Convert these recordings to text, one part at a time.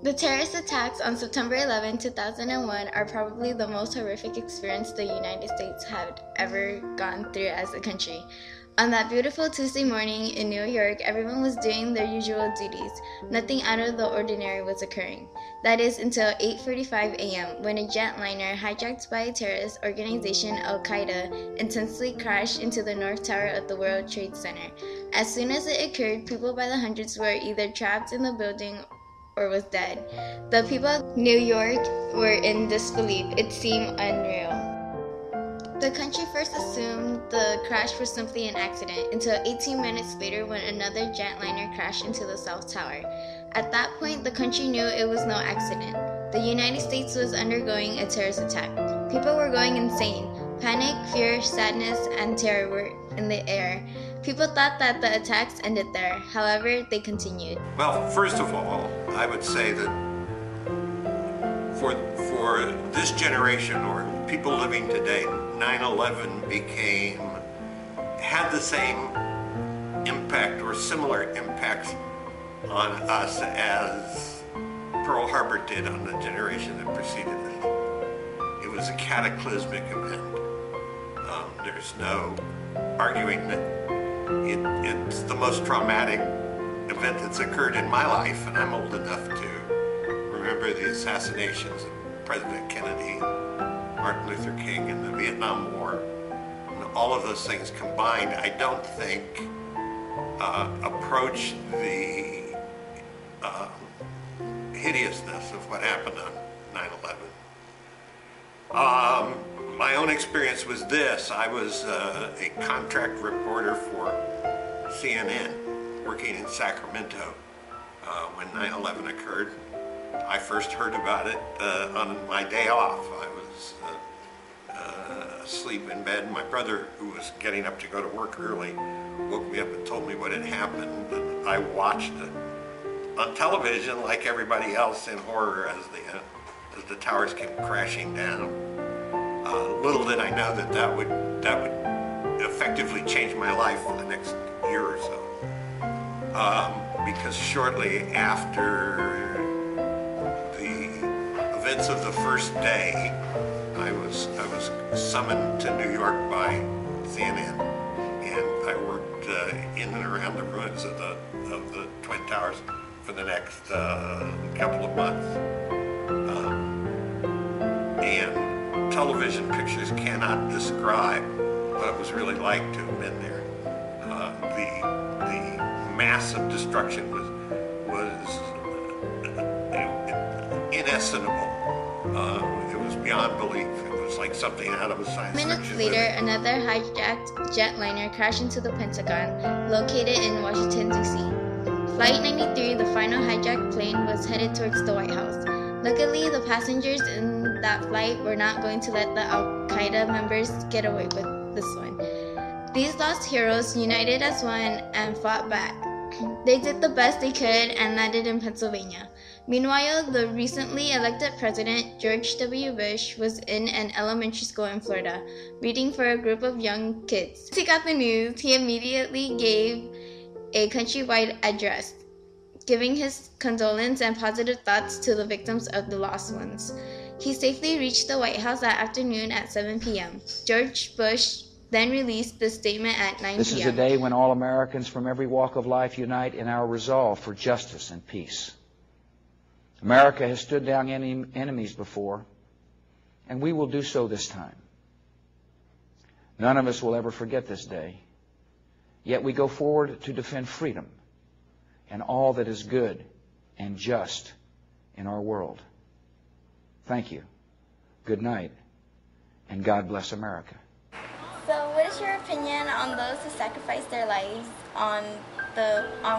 The terrorist attacks on September 11, 2001 are probably the most horrific experience the United States had ever gone through as a country. On that beautiful Tuesday morning in New York, everyone was doing their usual duties. Nothing out of the ordinary was occurring. That is until 8:45 a.m. when a jetliner hijacked by a terrorist organization, Al-Qaeda, intensely crashed into the North Tower of the World Trade Center. As soon as it occurred, people by the hundreds were either trapped in the building or was dead. The people of New York were in disbelief. It seemed unreal. The country first assumed the crash was simply an accident until 18 minutes later when another jetliner crashed into the South Tower. At that point, the country knew it was no accident. The United States was undergoing a terrorist attack. People were going insane. Panic, fear, sadness, and terror were in the air. People thought that the attacks ended there. However, they continued. Well, first of all, I would say that for this generation or people living today, 9/11 had the same impact or similar impacts on us as Pearl Harbor did on the generation that preceded it. It was a cataclysmic event. There's no arguing that it's the most traumatic event that's occurred in my life, and I'm old enough to remember the assassinations of President Kennedy, Martin Luther King, and the Vietnam War. And all of those things combined, I don't think approach the hideousness of what happened on 9/11. My own experience was this. I was a contract reporter for CNN working in Sacramento when 9/11 occurred. I first heard about it on my day off. I was asleep in bed. My brother, who was getting up to go to work early, woke me up and told me what had happened. And I watched it on television like everybody else in horror as the towers came crashing down. Little did I know that would effectively change my life for the next year or so. Because shortly after the events of the first day, I was summoned to New York by CNN, and I worked in and around the ruins of the Twin Towers for the next couple of months. And television pictures cannot describe what it was really like to have been there. The massive destruction was inestimable. It was beyond belief. It was like something out of a science fiction Minutes later, another hijacked jetliner crashed into the Pentagon, located in Washington, D.C. Flight 93, the final hijacked plane, was headed towards the White House. Luckily, the passengers in that flight were not going to let the Al-Qaeda members get away with this one. These lost heroes united as one and fought back. They did the best they could and landed in Pennsylvania. Meanwhile, the recently elected president, George W. Bush, was in an elementary school in Florida, reading for a group of young kids. Once he got the news, he immediately gave a countrywide address, giving his condolence and positive thoughts to the victims of the lost ones. He safely reached the White House that afternoon at 7 p.m. George Bush then released the statement at 9 p.m. This is a day when all Americans from every walk of life unite in our resolve for justice and peace. America has stood down enemies before, and we will do so this time. None of us will ever forget this day, yet we go forward to defend freedom and all that is good and just in our world. Thank you. Good night, and God bless America. So, what is your opinion on those who sacrificed their lives on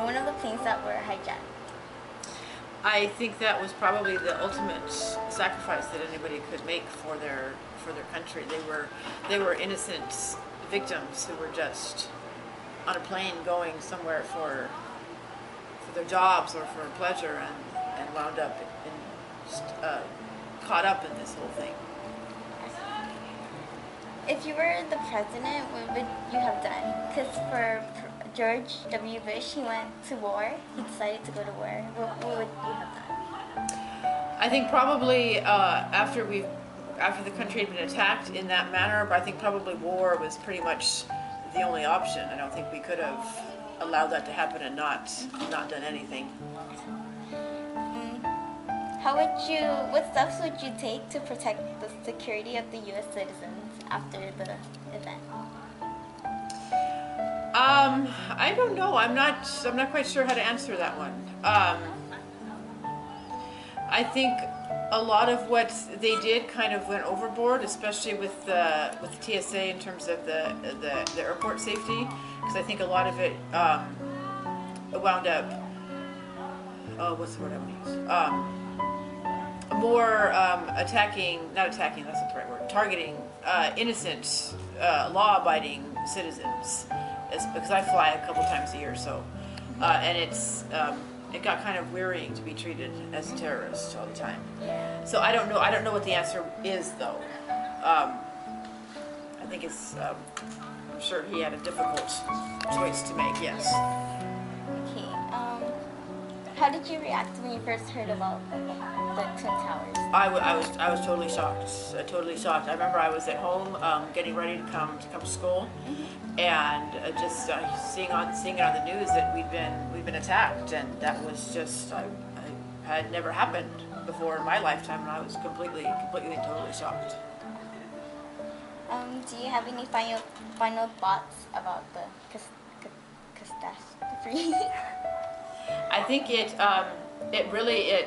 one of the planes that were hijacked? I think that was probably the ultimate sacrifice that anybody could make for their country. They were innocent victims who were just on a plane going somewhere for their jobs or for pleasure, and wound up caught up in this whole thing. If you were the president, what would you have done? Because for George W. Bush, he went to war. He decided to go to war. What would you have done? I think probably after the country had been attacked in that manner, but I think probably war was pretty much the only option. I don't think we could have allowed that to happen and not done anything. What steps would you take to protect the security of the U.S. citizens after the event? I don't know. I'm not quite sure how to answer that one. I think a lot of what they did kind of went overboard, especially with the TSA in terms of the airport safety, because I think a lot of it wound up. What's the word I want to use? More not attacking. That's not the right word. Targeting innocent, law-abiding citizens, because I fly a couple times a year, so and it got kind of wearying to be treated as a terrorist all the time. So I don't know what the answer is, though. I think it's. I'm sure he had a difficult choice to make. Yes. Okay. How did you react when you first heard about the Twin Towers? I was totally shocked. Totally shocked. I remember I was at home getting ready to come to school, and just seeing it on the news that we'd been attacked, and that was just I had never happened before in my lifetime, and I was completely totally shocked. Do you have any final thoughts about the catastrophe? I think it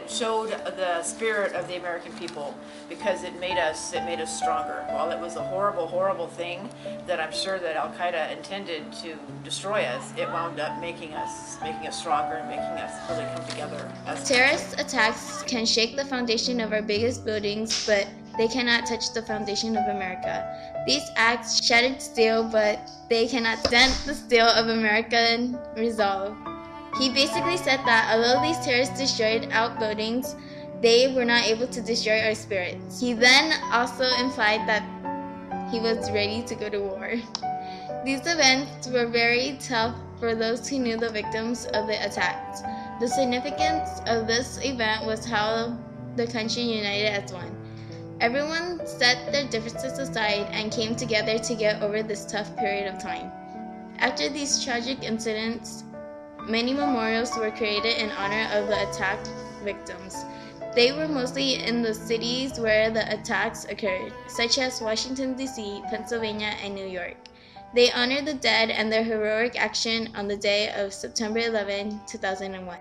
showed the spirit of the American people, because it made us stronger. While it was a horrible thing that I'm sure that Al Qaeda intended to destroy us, it wound up making us stronger and making us really come together. Terrorist attacks can shake the foundation of our biggest buildings, but they cannot touch the foundation of America. These acts shattered steel, but they cannot dent the steel of American resolve. He basically said that although these terrorists destroyed outbuildings, they were not able to destroy our spirits. He then also implied that he was ready to go to war. These events were very tough for those who knew the victims of the attacks. The significance of this event was how the country united as one. Everyone set their differences aside and came together to get over this tough period of time. After these tragic incidents, many memorials were created in honor of the attack victims. They were mostly in the cities where the attacks occurred, such as Washington, D.C., Pennsylvania, and New York. They honor the dead and their heroic action on the day of September 11, 2001.